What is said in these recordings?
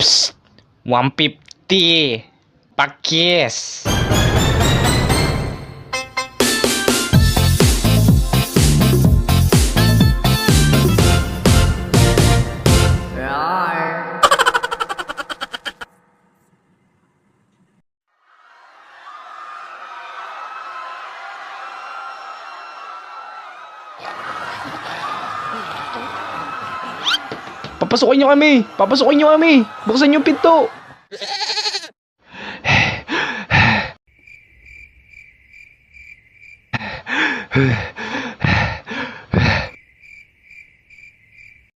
Psst! 150! Pakis! Papasukin nyo kami! Papasukin nyo kami! Buksan yung pinto!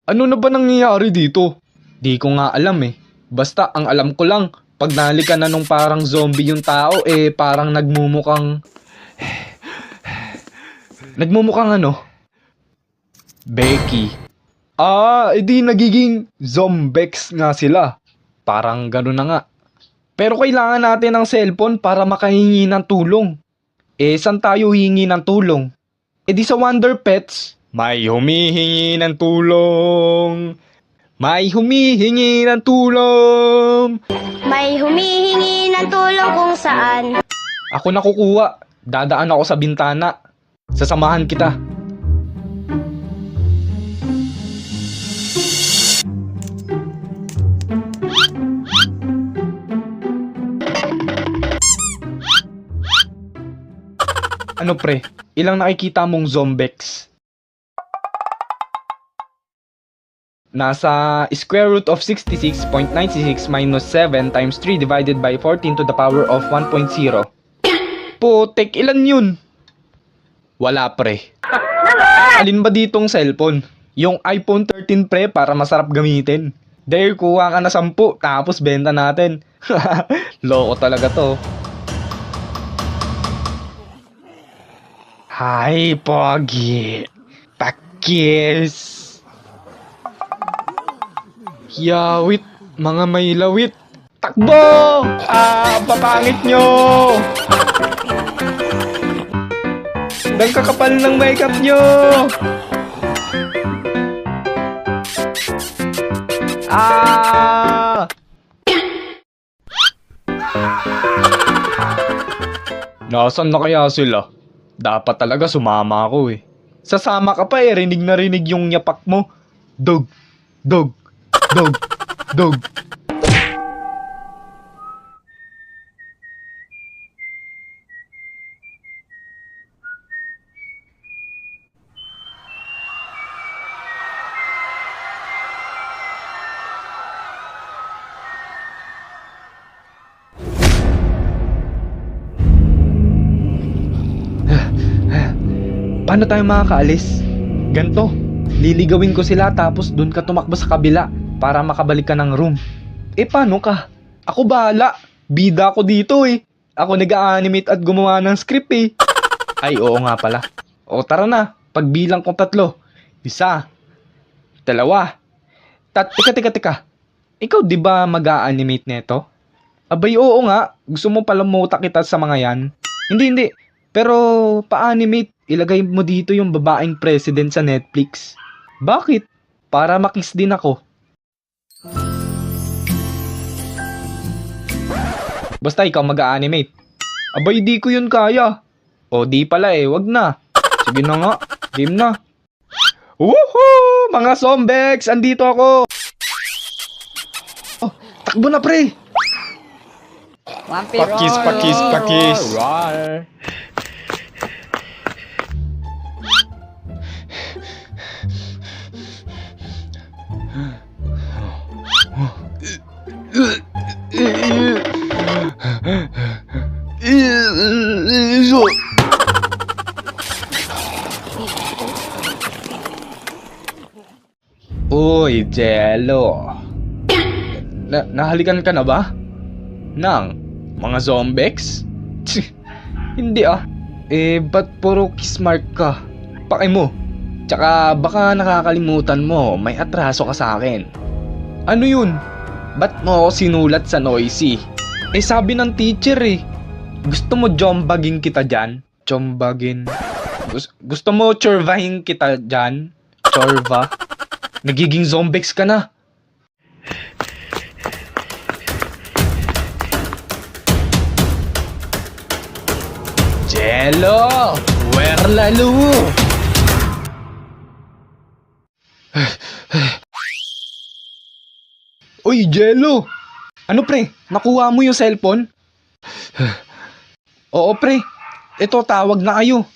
Ano na ba nangyayari dito? Di ko nga alam eh. Basta ang alam ko lang, pag nahalikan na nung parang zombie yung tao, parang nagmumukhang... Nagmumukhang ano? Becky. Edi nagiging zombex nga sila. Parang gano'n na nga. Pero kailangan natin ng cellphone para makahingi ng tulong. Saan tayo hingi ng tulong? Di sa Wonder Pets, may humihingi ng tulong. May humihingi ng tulong. May humihingi ng tulong kung saan. Ako na kukuha. Dadaan ako sa bintana. Sasamahan kita. Ano pre? Ilang nakikita mong zombex? Nasa square root of 66.96 minus 7 times 3 divided by 14 to the power of 1.0. Putek, ilan yun? Wala pre. Alin ba ditong cellphone? Yung iPhone 13 pre para masarap gamitin. Dahil kuha ka na 10 tapos benta natin. Loko talaga to. Hi, Pogi. Pakis. Yawit, mga may lawit. Takbo! Papangit nyo! Ang kakapal ng makeup nyo! Nasaan na kaya sila? Dapat talaga sumama ako eh. Sasama ka pa rinig na rinig yung yapak mo. Dog, dog, dog, dog. Paano tayo makakaalis? Ganto, liligawin ko sila tapos dun ka tumakbo sa kabila para makabalik ka ng room. Paano ka? Ako bahala. Bida ako dito eh. Ako nag-a-animate at gumawa ng script eh. Ay, oo nga pala. O tara na, pagbilang kong 3. 1, 2, Teka. Ikaw di ba mag-a-animate neto? Abay, oo nga. Gusto mo pala muta kita sa mga yan? Hindi. Pero pa-animate, ilagay mo dito yung babaeng president sa Netflix. Bakit? Para makiss din ako. Basta ikaw mag-a-animate. Abay, di ko yun kaya. O di pala wag na. Sige na nga, game na. Woohoo! Mga zombex, andito ako. Takbo na pre. Pakis. Uy, Jello. Nahalikan ka na ba? Nang mga zombex? Hindi ba't puro kiss mark ka? Paki mo. Tsaka baka nakakalimutan mo, may atraso ka sa akin. Ano yun? Ba't mo ako sinulat sa noisy? Eh sabi ng teacher eh. Gusto mo jombagin kita dyan? Jombagin. Gusto mo chorvahin kita dyan? Chorva? Nagiging zombex ka na. Jello! Where lalo? Uy, Jello! Ano pre? Nakuha mo yung cellphone? Oo pre. Ito, tawag na kayo.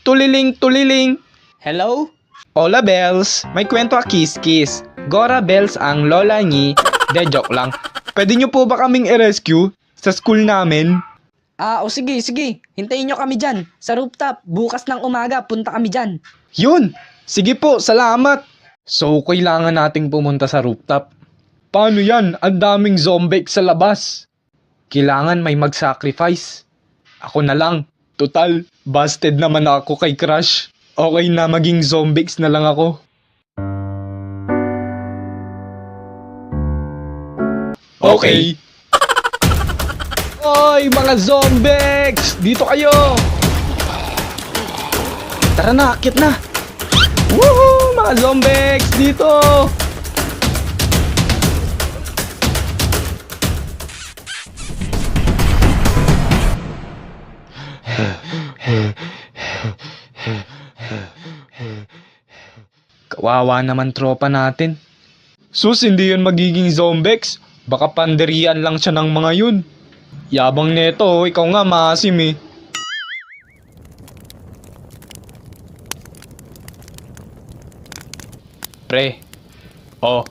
Tuliling, tuliling. Hello? Hola Bells, may kwento a kiss-kiss. Gora Bells ang lola ni. De, joke lang. Pwede nyo po ba kaming i-rescue sa school namin? O sige, sige. Hintayin nyo kami dyan. Sa rooftop. Bukas ng umaga, punta kami dyan. Yun! Sige po, salamat! So, kailangan nating pumunta sa rooftop. Paano yan? Ang daming zombie sa labas. Kailangan may mag-sacrifice. Ako na lang. Total, busted naman ako kay Crush. Okay na maging zombies na lang ako. Okay. Oy, mga zombies! Dito kayo! Tara na, akit na! Woohoo! Mga zombies! Dito! Kawawa naman tropa natin. Sus, hindi yun magiging zombies. Baka panderian lang siya ng mga yun. Yabang neto, ikaw nga maasim eh. Pre. Oh.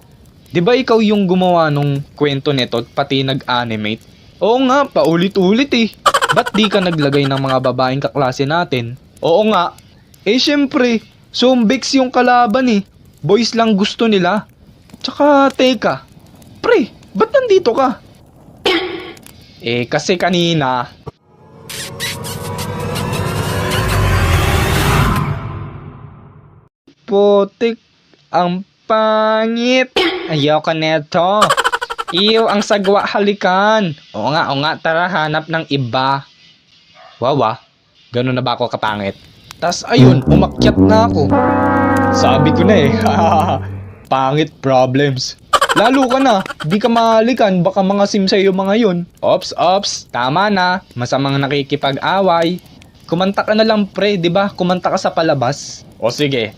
Di ba ikaw yung gumawa nung kwento neto pati nag-animate? Oo nga, paulit-ulit eh. Ba't di ka naglagay ng mga babaeng kaklase natin? Oo nga. Eh syempre, zombies yung kalaban eh. Boys lang gusto nila. Tsaka, teka. Pre, ba't nandito ka? Eh, kasi kanina... Putik, ang pangit. Ayoko neto. Iyo, ang sagwa halikan. Oo nga, tara hanap ng iba. Wawa, ganun na ba ako kapangit? Tas ayun, umakyat na ako. Sabi ko na eh, pangit problems. Lalo ka na, di ka mahalikan, baka mga sim sa'yo mga yun. Ops, tama na, masamang nakikipag-away. Kumanta ka na lang pre, di ba? Kumanta ka sa palabas. O sige,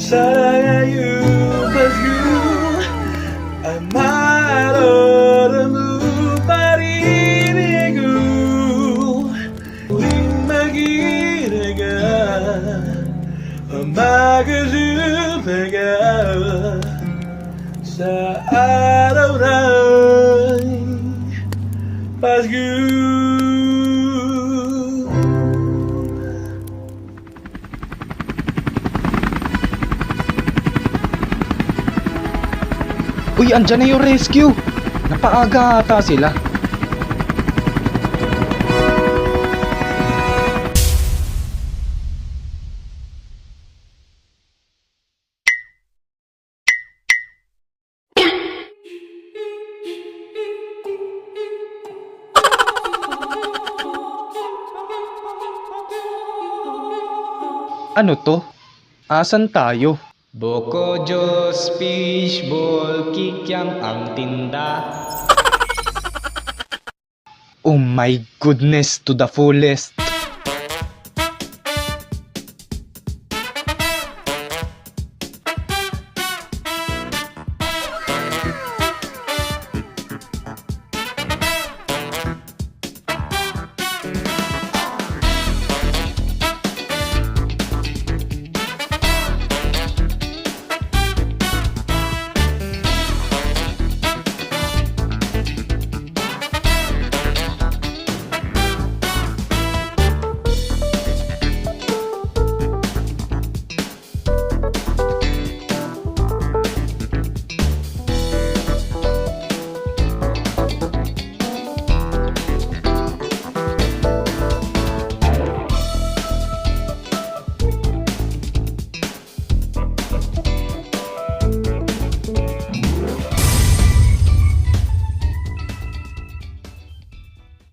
사랑해요 but you I'm out of the mood parinigo 링막이래가 막아주배가 sa araw-ray but you Uy, andyan na yung rescue. Napaaga ata sila. Ano to? Asan tayo? Boko Diyos, fishball, kikyam ang tinda. Oh my goodness to the fullest.